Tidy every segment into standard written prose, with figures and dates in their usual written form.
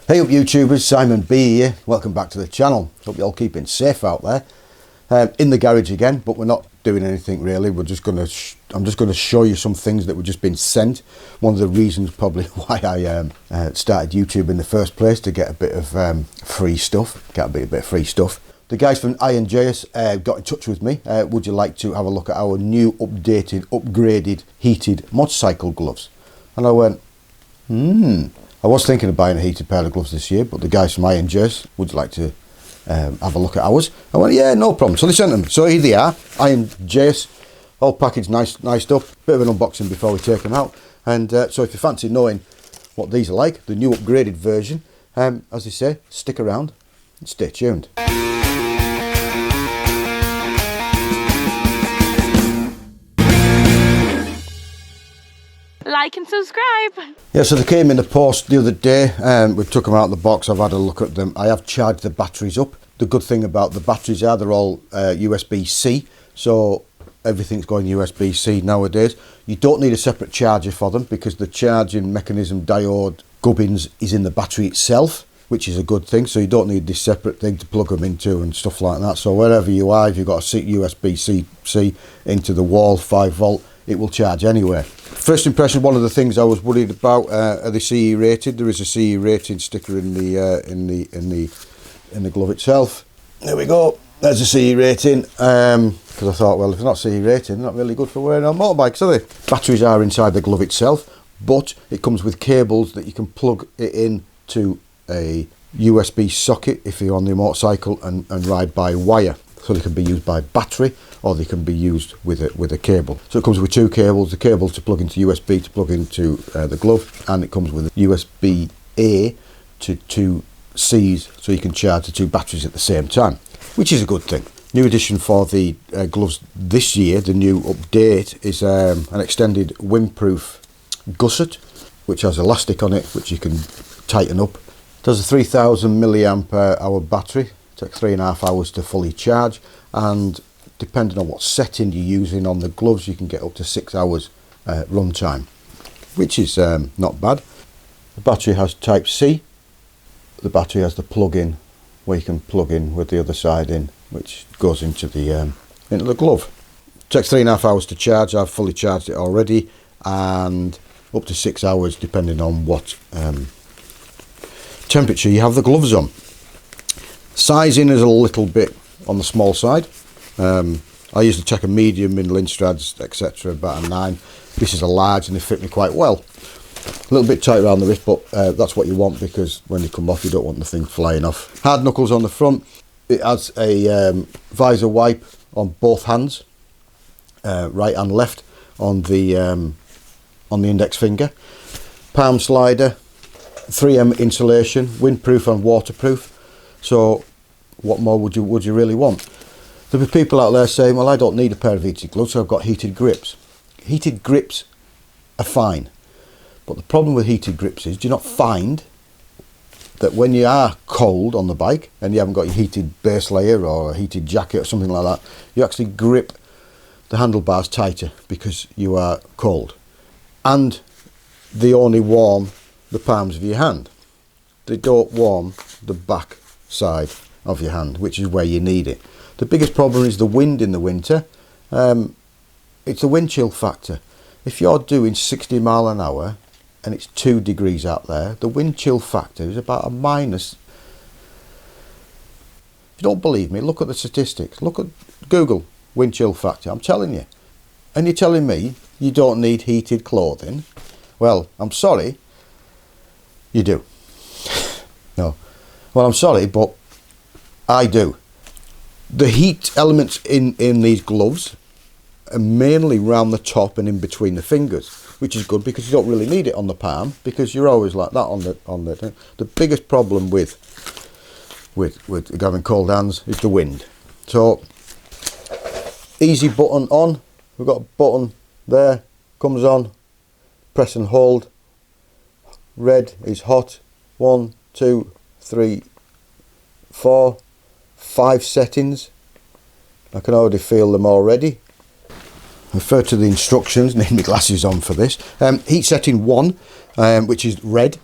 Hey up YouTubers, Simon B here. Welcome back to the channel. Hope you're all keeping safe out there. In the garage again, but we're not doing anything really. I'm just going to show you some things that were just been sent. One of the reasons probably why I started YouTube in the first place, to get a bit of free stuff. Get a bit of free stuff. The guys from Iron Jias got in touch with me. Would you like to have a look at our new upgraded heated motorcycle gloves? And I went, I was thinking of buying a heated pair of gloves this year, but the guys from Iron Jias, would you like to have a look at ours? I went, yeah, no problem. So they sent them. So here they are, Iron Jias, all packaged nice stuff. Bit of an unboxing before we take them out. And so if you fancy knowing what these are like, the new upgraded version, as they say, stick around and stay tuned. Like and subscribe. Yeah, so they came in the post the other day. We took them out of the box. I've had a look at them. I have charged the batteries up. The good thing about the batteries are they're all USB-C, so everything's going USB-C nowadays. You don't need a separate charger for them because the charging mechanism diode gubbins is in the battery itself, which is a good thing. So you don't need this separate thing to plug them into and stuff like that. So wherever you are, if you've got a USB-C into the wall, 5 volt, it will charge anywhere. First impression, one of the things I was worried about, are they CE rated? There is a CE rating sticker in the glove itself. There we go. There's a CE rating. Because I thought, well, if it's not CE rating, they're not really good for wearing on motorbikes, are they? Batteries are inside the glove itself, but it comes with cables that you can plug it into a USB socket if you're on the motorcycle and ride by wire. So they can be used by battery, or they can be used with a cable. So it comes with 2 cables, the cable to plug into USB to plug into the glove, and it comes with a USB-A to 2 C's, so you can charge the 2 batteries at the same time, which is a good thing. New addition for the gloves this year, the new update, is an extended windproof gusset, which has elastic on it, which you can tighten up. It has a 3000 milliamp hour battery. Takes 3.5 hours to fully charge, and depending on what setting you're using on the gloves, you can get up to 6 hours run time, which is not bad. The battery has type C. The battery has the plug-in where you can plug in with the other side in, which goes into the glove. Takes 3.5 hours to charge. I've fully charged it already, and up to 6 hours depending on what temperature you have the gloves on. Sizing is a little bit on the small side. I usually take a medium in Lindstrads, etc., about a 9. This is a large and they fit me quite well. A little bit tight around the wrist, but that's what you want, because when they come off you don't want the thing flying off. Hard knuckles on the front. It has a visor wipe on both hands, right and left, on the index finger. Palm slider, 3M insulation, windproof and waterproof. So what more would you really want? There'll be people out there saying, well, I don't need a pair of heated gloves, so I've got heated grips. Heated grips are fine, but the problem with heated grips is, do you not find that when you are cold on the bike and you haven't got your heated base layer or a heated jacket or something like that, you actually grip the handlebars tighter because you are cold, and they only warm the palms of your hand. They don't warm the back side of your hand, which is where you need it. The biggest problem is the wind in the winter. It's a wind chill factor. If you're doing 60 mile an hour and it's 2 degrees out there, the wind chill factor is about a minus. If you don't believe me, look at the statistics. Look at Google wind chill factor. I'm telling you. And you're telling me you don't need heated clothing? Well, I'm sorry, you do. No. Well, I'm sorry, but I do. The heat elements in these gloves are mainly round the top and in between the fingers, which is good because you don't really need it on the palm, because you're always like that on the. The biggest problem with having cold hands is the wind. So easy button on. We've got a button there, comes on, press and hold. Red is hot. 1, 2, 3, 4, 5 settings. I can already feel them already. Refer to the instructions. Need my glasses on for this. Heat setting 1, which is red.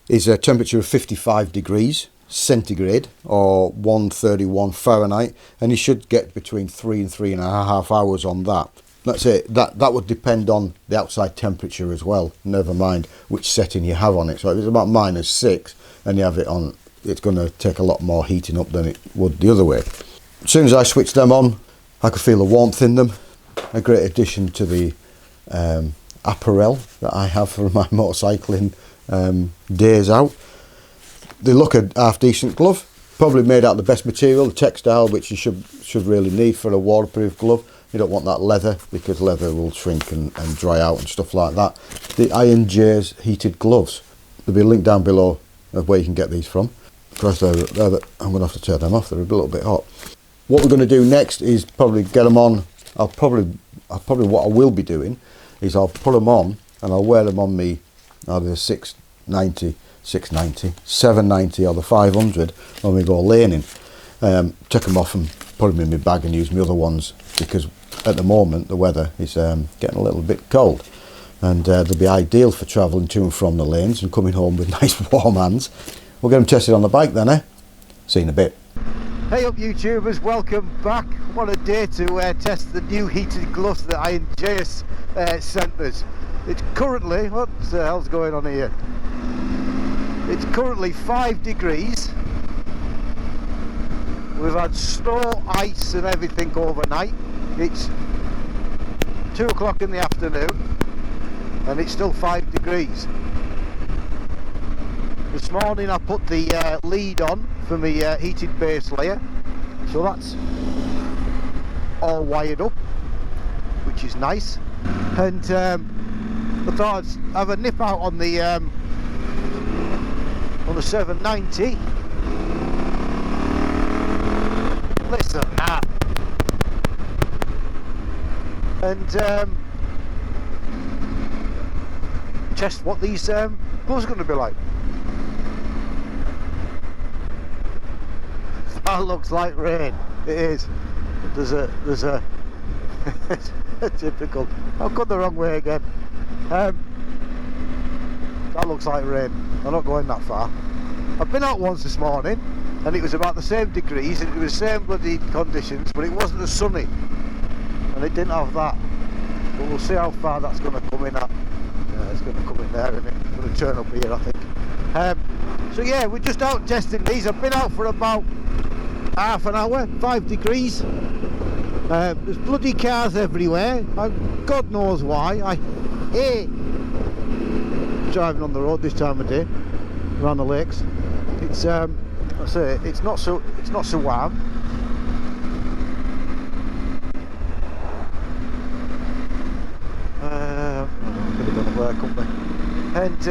is a temperature of 55 degrees centigrade or 131 Fahrenheit, and you should get between 3 and 3.5 hours on that. That's it. That would depend on the outside temperature as well, never mind which setting you have on it. So if it's about -6 and you have it on, it's going to take a lot more heating up than it would the other way. As soon as I switched them on, I could feel the warmth in them. A great addition to the apparel that I have for my motorcycling days out. They look a half decent glove, probably made out of the best material, the textile, which you should really need for a waterproof glove. You don't want that leather, because leather will shrink and dry out and stuff like that. The Iron Jias heated gloves, there'll be a link down below of where you can get these from. Because I'm going to have to tear them off, they're a little bit hot. What we're going to do next is probably get them on. I'll probably what I will be doing is I'll put them on and I'll wear them on me either the 690, 790 or the 500 when we go laning. Take them off and put them in my bag and use my other ones, because at the moment the weather is getting a little bit cold, and they'll be ideal for travelling to and from the lanes and coming home with nice warm hands. We'll get them tested on the bike then, eh? See you in a bit. Hey up YouTubers, welcome back. What a day to test the new heated gloves that Iron Jias sent us. It's currently, what the hell's going on here? It's currently 5 degrees. We've had snow, ice and everything overnight. It's 2 o'clock in the afternoon and it's still 5 degrees. This morning I put the lead on for my heated base layer, so that's all wired up, which is nice. And I thought I'd have a nip out on the 790. Listen to that. And test what these gloves are going to be like. That looks like rain. It is. There's a typical. I've gone the wrong way again. That looks like rain. I'm not going that far. I've been out once this morning and it was about the same degrees and it was the same bloody conditions, but it wasn't as sunny and it didn't have that. But we'll see how far that's going to come in at. Yeah, it's going to come in there and it's going to turn up here, I think. So yeah, we're just out testing these. I've been out for about half an hour, 5 degrees. There's bloody cars everywhere. God knows why. I hate driving on the road this time of day around the lakes. It's I say it's not so warm. Could have done work, couldn't we? And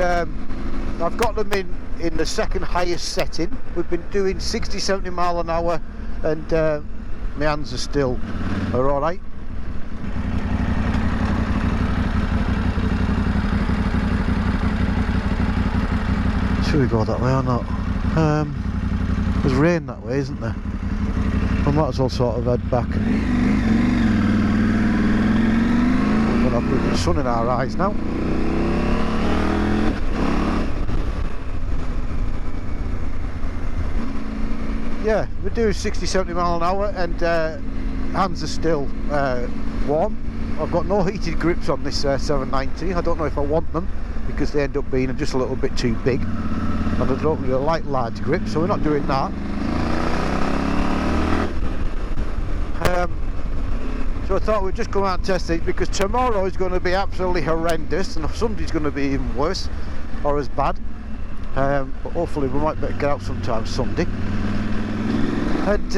I've got them in the second highest setting. We've been doing 60-70 mile an hour and my hands are alright. Should we go that way or not? There's rain that way, isn't there? I might as well sort of head back. We're going to have the sun in our eyes now. Yeah, we do 60-70 mile an hour and hands are still warm. I've got no heated grips on this 790. I don't know if I want them because they end up being just a little bit too big and I don't really like large grips, so we're not doing that. So I thought we'd just come out and test these because tomorrow is going to be absolutely horrendous and Sunday's going to be even worse or as bad. But hopefully we might better get out sometime Sunday. And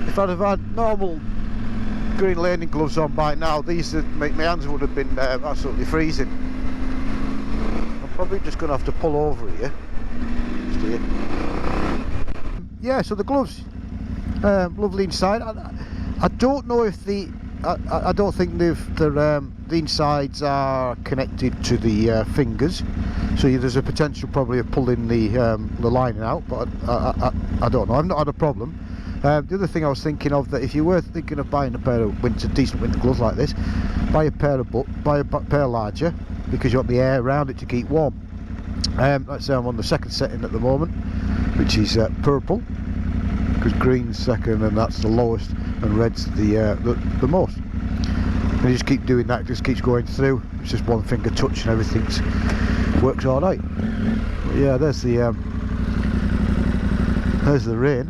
if I'd have had normal green laning gloves on by now, these my hands would have been absolutely freezing. I'm probably just going to have to pull over here. Just here. Yeah, so the gloves, lovely inside. I don't know if I don't think the insides are connected to the fingers, so there's a potential probably of pulling the lining out, but I don't know. I've not had a problem. The other thing I was thinking of, that if you were thinking of buying a pair of decent winter gloves like this, buy a pair larger, because you want the air around it to keep warm. Let's say I'm on the second setting at the moment, which is purple, because green's second and that's the lowest, and red's the most. And you just keep doing that, it just keeps going through. It's just one finger touch and everything's works all right. But yeah, there's the rain.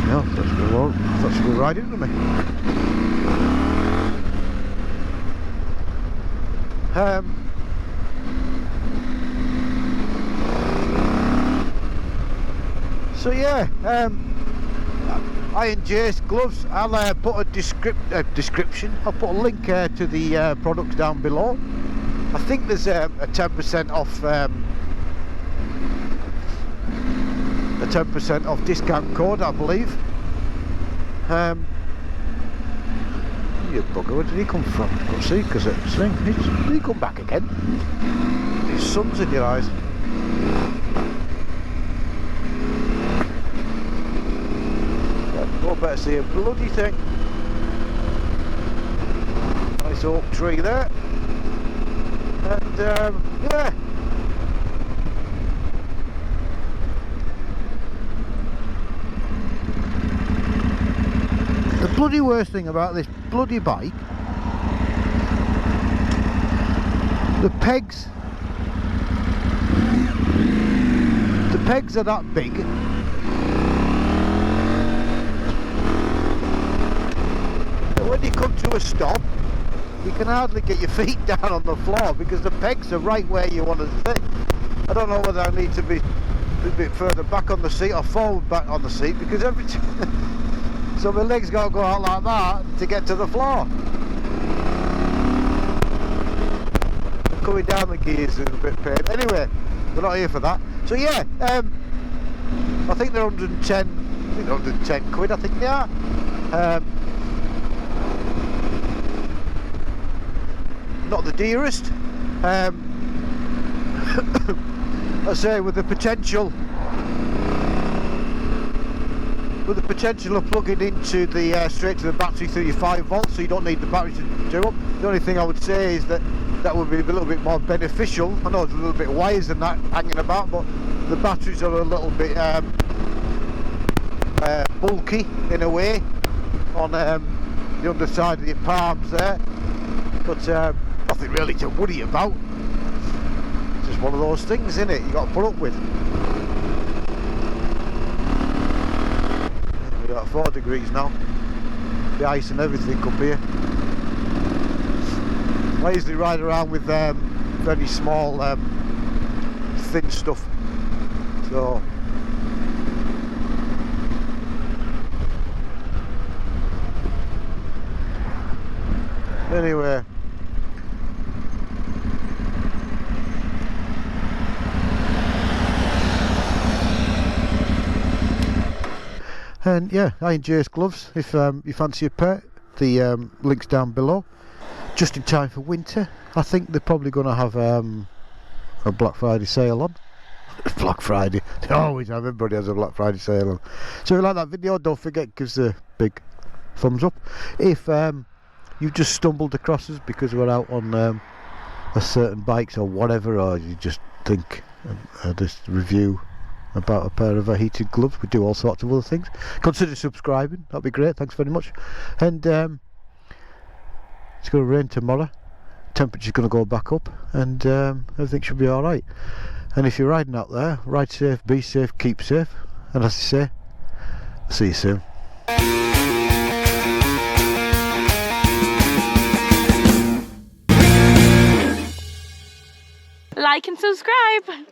Yeah, that's good right into me. So yeah, Iron Jias gloves. I'll put a description. I'll put a link to the products down below. I think there's a 10% off, a 10% off discount code, I believe. You bugger, where did he come from? Can't see because it's thing. Did he come back again? His sun's in your eyes. Oh, better see a bloody thing. Nice oak tree there. And yeah. The bloody worst thing about this bloody bike, the pegs are that big. When you come to a stop, you can hardly get your feet down on the floor because the pegs are right where you want to sit. I don't know whether I need to be a bit further back on the seat or forward back on the seat, because every time so my legs got to go out like that to get to the floor. Coming down the gears is a bit pain. Anyway, we're not here for that. So yeah, I think they're 110 quid, I think they are. Not the dearest. I say with the potential of plugging into the straight to the battery through your 5 volts, so you don't need the battery to do up. The only thing I would say is that would be a little bit more beneficial. I know there's a little bit of wires and that hanging about, but the batteries are a little bit bulky in a way on the underside of your palms there, but nothing really to worry about. It's just one of those things, isn't it, you got to put up with. We're at 4 degrees now, the ice and everything up here. I usually ride around with very small thin stuff, so anyway, and yeah, Iron Jias gloves, if you fancy a pair, the link's down below. Just in time for winter. I think they're probably going to have a Black Friday sale on. Black Friday, they always have, everybody has a Black Friday sale on. So if you like that video, don't forget, give us a big thumbs up. If you've just stumbled across us because we're out on a certain bikes or whatever, or you just think this review about a pair of heated gloves, we do all sorts of other things, consider subscribing, that'd be great, thanks very much. And it's going to rain tomorrow, temperature's going to go back up, and everything should be alright. And if you're riding out there, ride safe, be safe, keep safe, and as I say, I'll see you soon. Like and subscribe.